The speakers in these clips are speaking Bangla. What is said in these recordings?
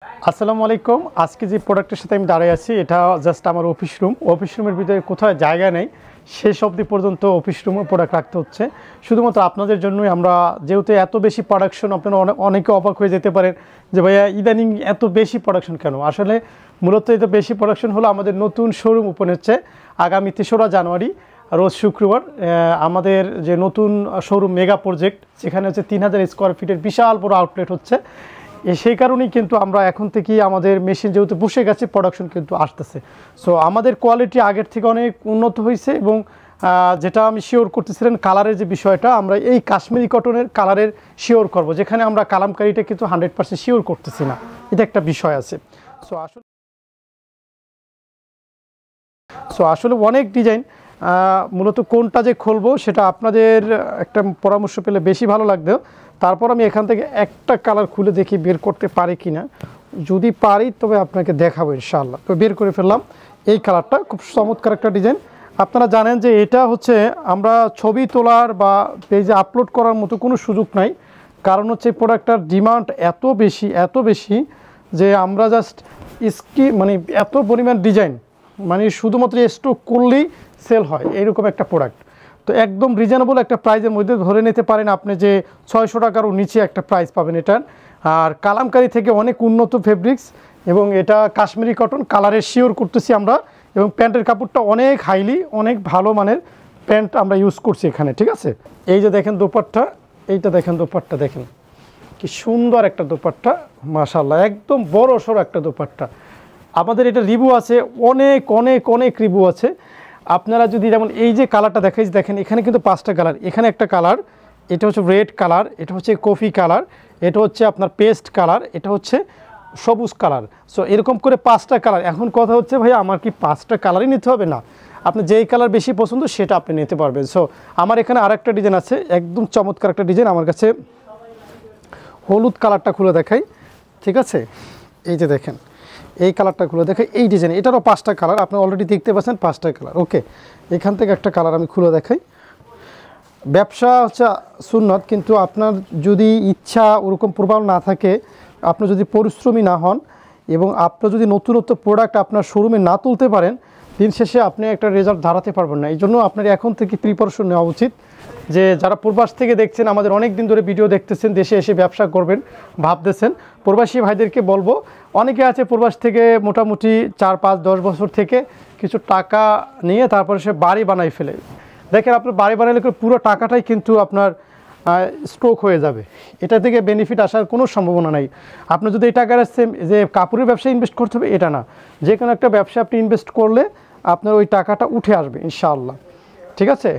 আসসালামু আলাইকুম। আজকে যে প্রোডাক্টের সাথে আমি দাঁড়িয়ে আছি এটা জাস্ট আমার অফিস রুম। অফিস রুমের ভিতরে কোথাও জায়গা নেই, শেষ অবধি পর্যন্ত অফিস রুমে প্রোডাক্ট রাখতে হচ্ছে শুধুমাত্র আপনাদের জন্যই। আমরা যেহেতু এত বেশি প্রোডাকশন, আপনারা অনেকে অবাক হয়ে যেতে পারেন যে ভাইয়া ইদানিং এত বেশি প্রোডাকশন কেন। আসলে মূলত এত বেশি প্রোডাকশন হলো আমাদের নতুন শোরুম ওপেন হচ্ছে আগামী ৩রা জানুয়ারি রোজ শুক্রবার। আমাদের যে নতুন শোরুম মেগা প্রজেক্ট, যেখানে হচ্ছে ৩,০০০ স্কোয়ার ফিটের বিশাল বড় আউটলেট হচ্ছে। সেই কারণেই কিন্তু আমরা এখন থেকেই আমাদের মেশিন যেহেতু বসে গেছে, প্রোডাকশন কিন্তু আসতেছে। সো আমাদের কোয়ালিটি আগের থেকে অনেক উন্নত হয়েছে এবং যেটা আমি শিওর করতেছিলেন কালারের যে বিষয়টা, আমরা এই কাশ্মীরি কটনের কালারের শিওর করব, যেখানে আমরা কালামকারিটা কিন্তু 100% শিওর করতেছি না, এটা একটা বিষয় আছে। সো আসলে অনেক ডিজাইন, মূলত কোনটা যে খুলবো সেটা আপনাদের একটা পরামর্শ পেলে বেশি ভালো লাগতো। তারপর আমি এখান থেকে একটা কালার খুলে দেখি বের করতে পারি কি না। যদি পারি তবে আপনাকে দেখাবো ইনশাআল্লাহ। তো বের করে ফেললাম এই কালারটা, খুব চমৎকার একটা ডিজাইন। আপনারা জানেন যে এটা হচ্ছে আমরা ছবি তোলার বা পেজে আপলোড করার মতো কোনো সুযোগ নাই, কারণ হচ্ছে প্রোডাক্টটার ডিমান্ড এত বেশি যে আমরা জাস্ট মানে এত পরিমাণ ডিজাইন, মানে শুধুমাত্র স্টক করলেই সেল হয় এরকম একটা প্রোডাক্ট। তো একদম রিজনেবল একটা প্রাইসের মধ্যে ধরে নিতে পারেন আপনি যে 600 টাকারও নিচে একটা প্রাইস পাবেন এটার। আর কালামকারি থেকে অনেক উন্নত ফেব্রিক্স এবং এটা কাশ্মীরি কটন কালারের শিওর করতেছি আমরা। এবং প্যান্টের কাপড়টা অনেক ভালো মানের প্যান্ট আমরা ইউজ করছি এখানে, ঠিক আছে। এই যে দেখেন দোপাট্টা, এইটা দেখেন দোপাট্টা, দেখেন কি সুন্দর একটা দোপাট্টা, মাশাআল্লাহ একদম বড় সড়ো একটা দোপাট্টা। আমাদের এটা রিভিউ আছে, অনেক রিভিউ আছে। আপনারা যদি যেমন এই যে কালারটা দেখেন, এখানে কিন্তু 5টা কালার, এখানে একটা কালার, এটা হচ্ছে রেড কালার, এটা হচ্ছে কফি কালার, এটা হচ্ছে আপনার পেস্ট কালার, এটা হচ্ছে সবুজ কালার। সো এরকম করে 5টা কালার। এখন কথা হচ্ছে ভাই আমার কি 5টা কালারই নিতে হবে? না, আপনি যেই কালার বেশি পছন্দ সেটা আপনি নিতে পারবেন। সো আমার এখানে আরেকটা ডিজাইন আছে, একদম চমৎকার একটা ডিজাইন আমার কাছে। হলুদ কালারটা খুলে দেখাই, ঠিক আছে। এই যে দেখেন এই কালারটা খুলে দেখাই, এই ডিজাইন, এটারও 5টা কালার, আপনি অলরেডি দেখতে পাচ্ছেন 5টা কালার। ওকে, এখান থেকে একটা কালার আমি খুলে দেখাই। ব্যবসা হচ্ছে সুন্নত, কিন্তু আপনার যদি ইচ্ছা ওরকম প্রবল না থাকে, আপনি যদি পরিশ্রমী না হন এবং আপনার যদি নতুনত্ব প্রোডাক্ট আপনার শোরুমে না তুলতে পারেন, দিন শেষে আপনি একটা রেজাল্ট দাঁড়াতে পারবেন না। এই জন্য আপনার এখন থেকে প্রিপারেশন নেওয়া উচিত। যে যারা প্রবাস থেকে দেখছেন, আমাদের অনেক দিন ধরে ভিডিও দেখতেছেন, দেশে এসে ব্যবসা করবেন ভাবতেছেন, প্রবাসী ভাইদেরকে বলবো, অনেকে আছে প্রবাস থেকে মোটামুটি 4, 5, 10 বছর থেকে কিছু টাকা নিয়ে তারপরে সে বাড়ি বানাই ফেলে। দেখেন আপনার বাড়ি বানাইলে পুরো টাকাটাই কিন্তু আপনার স্ট্রোক হয়ে যাবে, এটা থেকে বেনিফিট আসার কোনো সম্ভাবনা নাই। আপনি যদি এই টাকা আসছে যে কাপড়ের ব্যবসায় ইনভেস্ট করতে হবে এটা না, যে কোনো একটা ব্যবসা আপনি ইনভেস্ট করলে আপনার ওই টাকাটা উঠে আসবে ইনশাআল্লাহ, ঠিক আছে।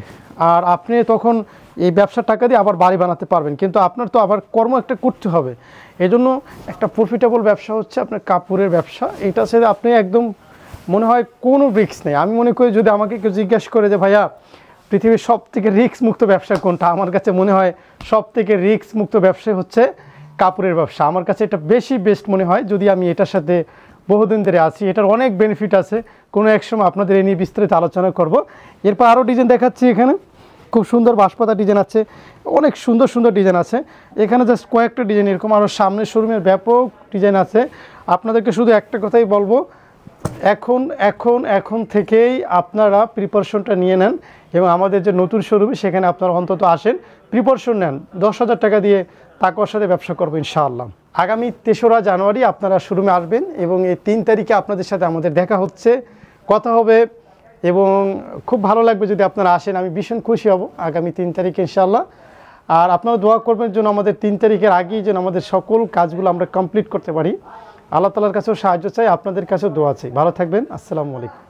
আর আপনি তখন এই ব্যবসার টাকা দিয়ে আবার বাড়ি বানাতে পারবেন, কিন্তু আপনার তো আবার কর্ম একটা করতে হবে। এজন্য একটা প্রফিটেবল ব্যবসা হচ্ছে আপনার কাপড়ের ব্যবসা। এটা ছেড়ে আপনি একদম মনে হয় কোনো রিস্ক নেই। আমি মনে করি যদি আমাকে কেউ জিজ্ঞেস করে যে ভাইয়া পৃথিবীর সবথেকে রিস্ক মুক্ত ব্যবসা কোনটা, আমার কাছে মনে হয় সবথেকে রিস্ক মুক্ত ব্যবসা হচ্ছে কাপড়ের ব্যবসা। আমার কাছে এটা বেস্ট মনে হয়, যদি আমি এটার সাথে বহুদিন ধরে আছি। এটার অনেক বেনিফিট আছে, কোনো এক সময় আপনাদের এই নিয়ে বিস্তারিত আলোচনা করব। এরপর আরও ডিজাইন দেখাচ্ছি, এখানে খুব সুন্দর বাঁশপাতা ডিজাইন আছে, অনেক সুন্দর ডিজাইন আছে। এখানে জাস্ট কয়েকটা ডিজাইন, এরকম আরও সামনের শোরুমের ব্যাপক ডিজাইন আছে। আপনাদেরকে শুধু একটা কথাই বলবো, এখন থেকেই আপনারা প্রিপারেশনটা নিয়ে নেন এবং আমাদের যে নতুন শোরুমে সেখানে আপনারা অন্তত আসেন, প্রিপারেশন নেন। 10,000 টাকা দিয়ে তাকওয়ার সাথে ব্যবসা করবো ইনশাআল্লাহ। আগামী 3রা জানুয়ারি আপনারা শোরুমে আসবেন এবং এই 3 তারিখে আপনাদের সাথে আমাদের দেখা হচ্ছে, কথা হবে এবং খুব ভালো লাগবে যদি আপনারা আসেন। আমি ভীষণ খুশি হব আগামী 3 তারিখে ইনশাআল্লাহ। আর আপনারা দোয়া করবেন যেন আমাদের 3 তারিখের আগেই যেন আমাদের সকল কাজগুলো আমরা কমপ্লিট করতে পারি। আল্লাহ তাআলার কাছেও সাহায্য চাই, আপনাদের কাছেও দোয়া চাই। ভালো থাকবেন, আসসালামু আলাইকুম।